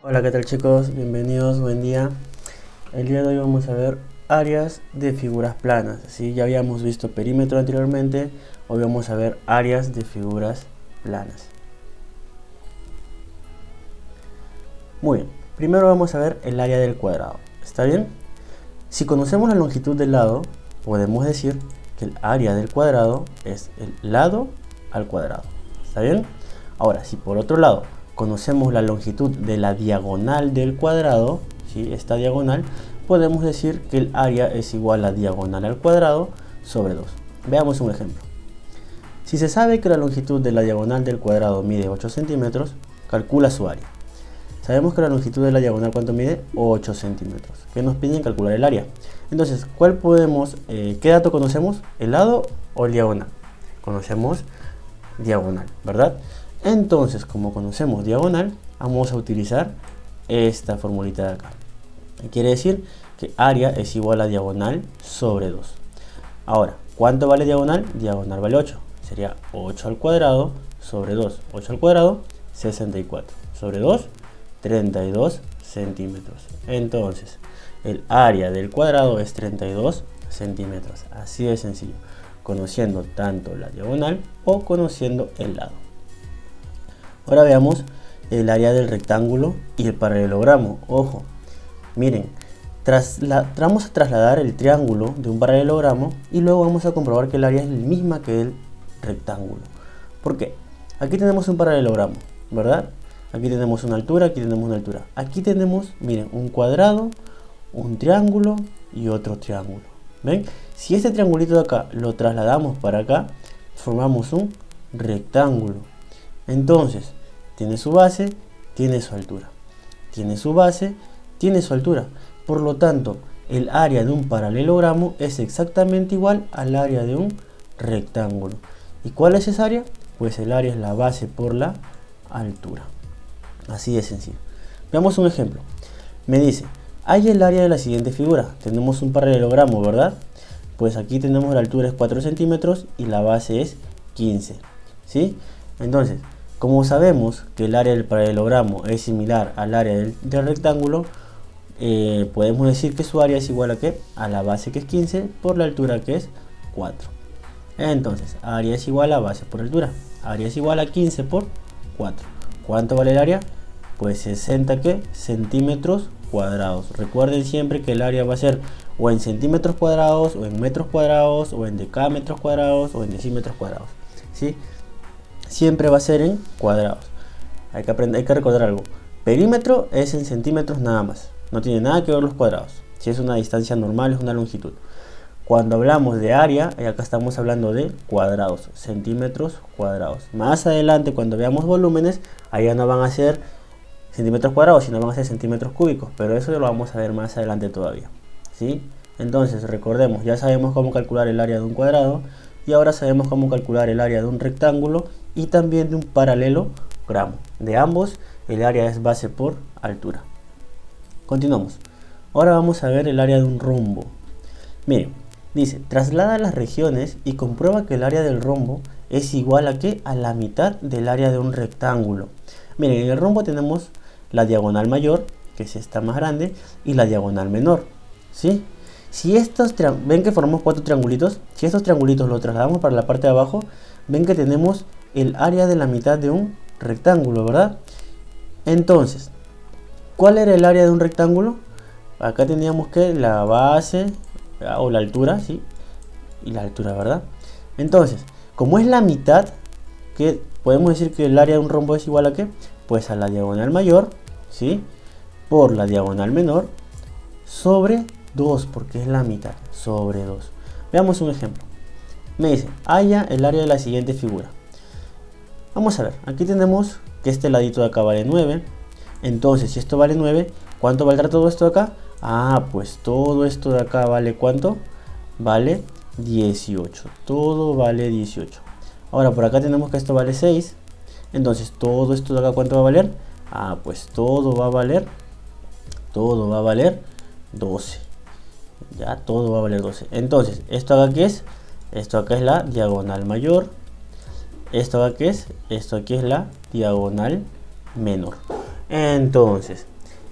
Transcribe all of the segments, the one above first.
Hola, ¿qué tal chicos? Bienvenidos, buen día. El día de hoy vamos a ver áreas de figuras planas. ¿Sí? Ya habíamos visto perímetro anteriormente, hoy vamos a ver áreas de figuras planas. Muy bien, primero vamos a ver el área del cuadrado. ¿Está bien? Si conocemos la longitud del lado, podemos decir que el área del cuadrado es el lado al cuadrado. ¿Está bien? Ahora, si por otro lado conocemos la longitud de la diagonal del cuadrado, ¿sí? Esta diagonal, podemos decir que el área es igual a diagonal al cuadrado sobre 2. Veamos un ejemplo. Si se sabe que la longitud de la diagonal del cuadrado mide 8 centímetros, calcula su área. Sabemos que la longitud de la diagonal, ¿cuánto mide? 8 centímetros. ¿Qué nos piden? Calcular el área. Entonces, ¿qué dato conocemos? ¿El lado o el diagonal? Conocemos diagonal, ¿verdad? Entonces, como conocemos diagonal, vamos a utilizar esta formulita de acá. Quiere decir que área es igual a diagonal sobre 2. Ahora, ¿cuánto vale diagonal? Diagonal vale 8. Sería 8 al cuadrado sobre 2. 8 al cuadrado, 64. Sobre 2, 32 centímetros. Entonces, el área del cuadrado es 32 centímetros. Así de sencillo. Conociendo tanto la diagonal o conociendo el lado. Ahora veamos el área del rectángulo y el paralelogramo. Ojo, miren, vamos a trasladar el triángulo de un paralelogramo y luego vamos a comprobar que el área es la misma que el rectángulo. ¿Por qué? Aquí tenemos un paralelogramo, ¿verdad? Aquí tenemos una altura, aquí tenemos una altura. Aquí tenemos, miren, un cuadrado, un triángulo y otro triángulo. ¿Ven? Si este triangulito de acá lo trasladamos para acá, formamos un rectángulo. Entonces, tiene su base, tiene su altura. Tiene su base, tiene su altura. Por lo tanto, el área de un paralelogramo es exactamente igual al área de un rectángulo. ¿Y cuál es esa área? Pues el área es la base por la altura. Así de sencillo. Veamos un ejemplo. Me dice, hay el área de la siguiente figura. Tenemos un paralelogramo, ¿verdad? Pues aquí tenemos la altura es 4 centímetros y la base es 15. ¿Sí? Entonces, como sabemos que el área del paralelogramo es similar al área del rectángulo, podemos decir que su área es igual a ¿qué? A la base, que es 15, por la altura, que es 4. Entonces, área es igual a base por altura. Área es igual a 15 por 4. ¿Cuánto vale el área? Pues 60 ¿qué? Centímetros cuadrados. Recuerden siempre que el área va a ser o en centímetros cuadrados, o en metros cuadrados, o en decámetros cuadrados, o en decímetros cuadrados. ¿Sí? Siempre va a ser en cuadrados. Hay que recordar algo. Perímetro es en centímetros nada más. No tiene nada que ver los cuadrados. Si es una distancia normal, es una longitud. Cuando hablamos de área, acá estamos hablando de cuadrados, centímetros cuadrados. Más adelante, cuando veamos volúmenes, allá no van a ser centímetros cuadrados, sino van a ser centímetros cúbicos. Pero eso lo vamos a ver más adelante todavía. ¿Sí? Entonces, recordemos, ya sabemos cómo calcular el área de un cuadrado. Y ahora sabemos cómo calcular el área de un rectángulo y también de un paralelogramo. De ambos, el área es base por altura. Continuamos. Ahora vamos a ver el área de un rombo. Miren, dice, traslada las regiones y comprueba que el área del rombo es igual a ¿qué? A la mitad del área de un rectángulo. Miren, en el rombo tenemos la diagonal mayor, que es esta más grande, y la diagonal menor. ¿Sí? Si ven que formamos 4 triangulitos, si estos triangulitos los trasladamos para la parte de abajo, ven que tenemos el área de la mitad de un rectángulo, ¿verdad? Entonces, ¿cuál era el área de un rectángulo? Acá teníamos que la base, o la altura, ¿sí? Y la altura, ¿verdad? Entonces, como es la mitad, ¿qué podemos decir que el área de un rombo es igual a qué? Pues a la diagonal mayor, ¿sí? Por la diagonal menor, sobre 2, porque es la mitad, sobre 2. Veamos un ejemplo. Me dice, halla el área de la siguiente figura. Vamos a ver, aquí tenemos que este ladito de acá vale 9. Entonces, si esto vale 9, ¿cuánto valdrá todo esto de acá? Ah, pues todo esto de acá vale ¿cuánto? Vale 18. Todo vale 18. Ahora, por acá tenemos que esto vale 6. Entonces, todo esto de acá ¿cuánto va a valer? Ah, pues todo va a valer 12. Ya, todo va a valer 12. Entonces, ¿esto acá qué es? Esto acá es la diagonal mayor. ¿Esto acá qué es? Esto aquí es la diagonal menor. Entonces,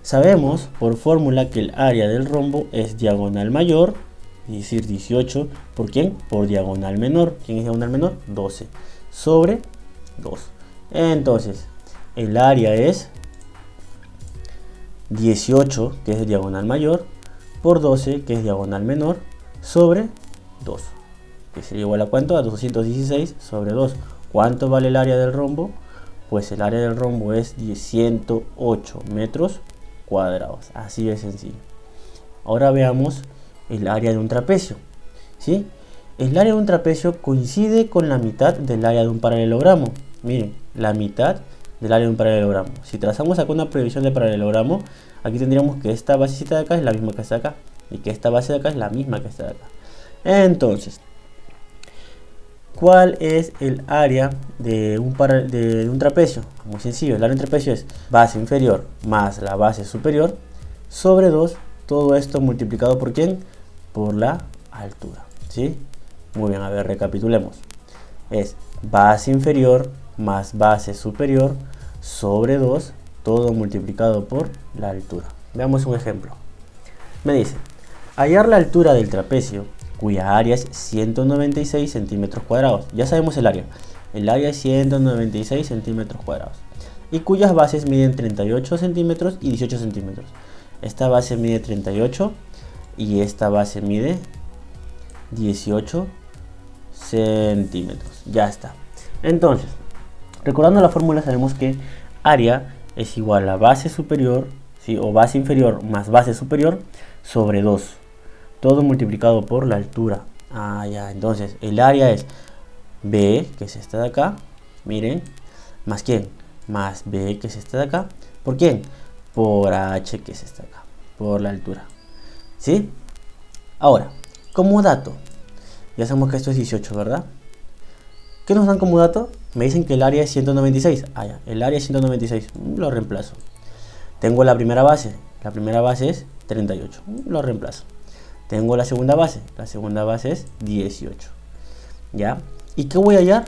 Sabemos por fórmula que el área del rombo es diagonal mayor, es decir, 18, ¿por quién? Por diagonal menor. ¿Quién es diagonal menor? 12, sobre 2. Entonces, el área es 18, que es diagonal mayor, por 12, que es diagonal menor, sobre 2. Que sería igual a ¿cuánto? A 216 sobre 2. ¿Cuánto vale el área del rombo? Pues el área del rombo es 108 metros cuadrados. Así de sencillo. Ahora veamos el área de un trapecio. ¿Sí? El área de un trapecio coincide con la mitad del área de un paralelogramo. Miren, la mitad del área de un paralelogramo. Si trazamos acá una proyección de paralelogramo, aquí tendríamos que esta basecita de acá es la misma que esta de acá. Y que esta base de acá es la misma que esta de acá. Entonces, ¿cuál es el área de un trapecio? Muy sencillo, el área de un trapecio es base inferior más la base superior sobre 2. Todo esto multiplicado por ¿quién? Por la altura. ¿Sí? Muy bien, a ver, recapitulemos. Es base inferior más base superior sobre 2, todo multiplicado por la altura. Veamos un ejemplo. Me dice, hallar la altura del trapecio, cuya área es 196 centímetros cuadrados. Ya sabemos el área. El área es 196 centímetros cuadrados. Y cuyas bases miden 38 centímetros y 18 centímetros. Esta base mide 38 y esta base mide 18 centímetros. Ya está. Entonces, recordando la fórmula, sabemos que área es igual a base superior, ¿sí? O base inferior más base superior sobre 2. Todo multiplicado por la altura. Ya. Entonces, el área es B, que es esta de acá. Miren. ¿Más quién? Más B, que es esta de acá. ¿Por quién? Por H, que es esta de acá. Por la altura. ¿Sí? Ahora, como dato. Ya sabemos que esto es 18, ¿verdad? ¿Qué nos dan como dato? Me dicen que el área es 196. Ya. El área es 196. Lo reemplazo. Tengo la primera base. La primera base es 38. Lo reemplazo. Tengo la segunda base es 18. ¿Ya? ¿Y qué voy a hallar?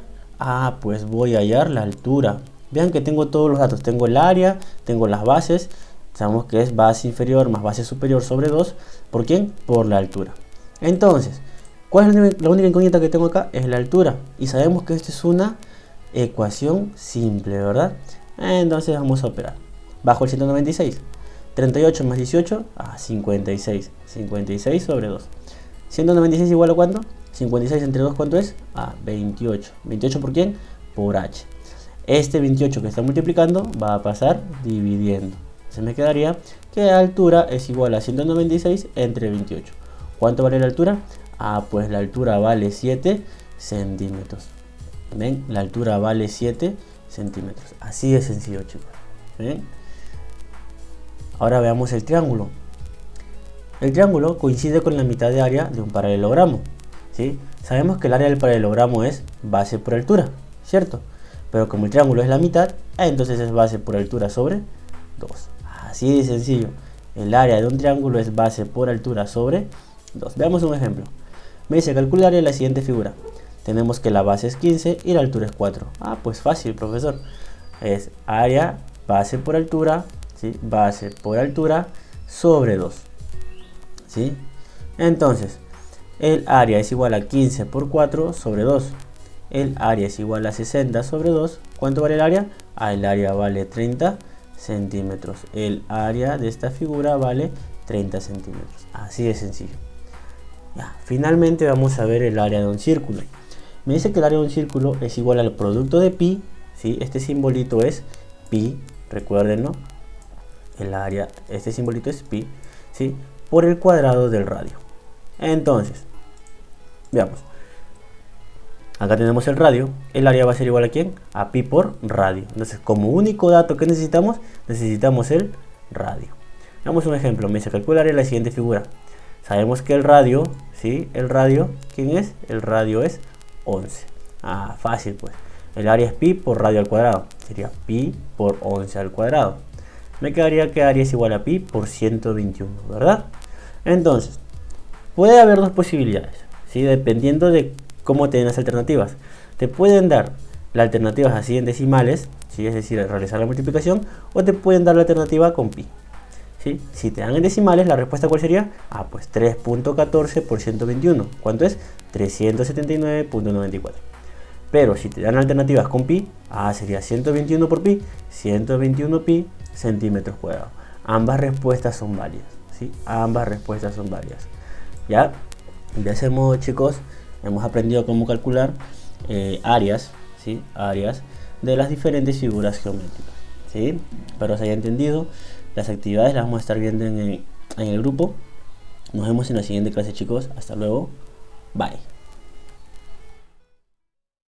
Pues voy a hallar la altura. Vean que tengo todos los datos. Tengo el área, tengo las bases. Sabemos que es base inferior más base superior sobre 2. ¿Por quién? Por la altura. Entonces, ¿cuál es la única incógnita que tengo acá? Es la altura. Y sabemos que esta es una ecuación simple, ¿verdad? Entonces vamos a operar. Bajo el 196. 38 más 18, 56. 56 sobre 2. 196 igual a ¿cuánto? 56 entre 2, ¿cuánto es? 28. ¿28 por quién? Por H. Este 28 que está multiplicando va a pasar dividiendo. Se me quedaría que la altura es igual a 196 entre 28. ¿Cuánto vale la altura? Pues la altura vale 7 centímetros. ¿Ven? La altura vale 7 centímetros. Así de sencillo, chicos. ¿Ven? Ahora veamos el triángulo. El triángulo coincide con la mitad de área de un paralelogramo. ¿Sí? Sabemos que el área del paralelogramo es base por altura, ¿cierto? Pero como el triángulo es la mitad, entonces es base por altura sobre 2. Así de sencillo. El área de un triángulo es base por altura sobre 2. Veamos un ejemplo. Me dice calcular la siguiente figura. Tenemos que la base es 15 y la altura es 4. Pues fácil, profesor. Es área base por altura, ¿sí? Base por altura sobre 2. ¿Sí? Entonces, el área es igual a 15 por 4 sobre 2. El área es igual a 60 sobre 2. ¿Cuánto vale el área? El área vale 30 centímetros. El área de esta figura vale 30 centímetros. Así de sencillo. Finalmente vamos a ver el área de un círculo. Me dice que el área de un círculo es igual al producto de pi, ¿sí? Este simbolito es pi, recuérdenlo. El área, este simbolito es pi, ¿sí? Por el cuadrado del radio. Entonces, veamos. Acá tenemos el radio. El área va a ser igual a ¿quién? A pi por radio. Entonces, como único dato que necesitamos el radio. Veamos un ejemplo. Me dice calcular la siguiente figura. Sabemos que el radio, ¿sí? El radio, ¿quién es? El radio es 11. Fácil pues. El área es pi por radio al cuadrado. Sería pi por 11 al cuadrado. Me quedaría que área es igual a pi por 121, ¿verdad? Entonces, puede haber dos posibilidades, ¿sí? Dependiendo de cómo te den las alternativas. Te pueden dar las alternativas así en decimales, ¿sí? Es decir, realizar la multiplicación, o te pueden dar la alternativa con pi. ¿sí? Si te dan en decimales, la respuesta ¿cuál sería? Ah, pues 3.14 por 121. ¿Cuánto es? 379.94. Pero si te dan alternativas con pi, sería 121 por pi, 121 pi centímetros cuadrados. Ambas respuestas son válidas, ¿sí? Ambas respuestas son válidas. Ya, de ese modo, chicos, hemos aprendido cómo calcular áreas, ¿sí? Áreas de las diferentes figuras geométricas, ¿sí? Espero se haya entendido. Las actividades las vamos a estar viendo en el grupo. Nos vemos en la siguiente clase, chicos. Hasta luego. Bye.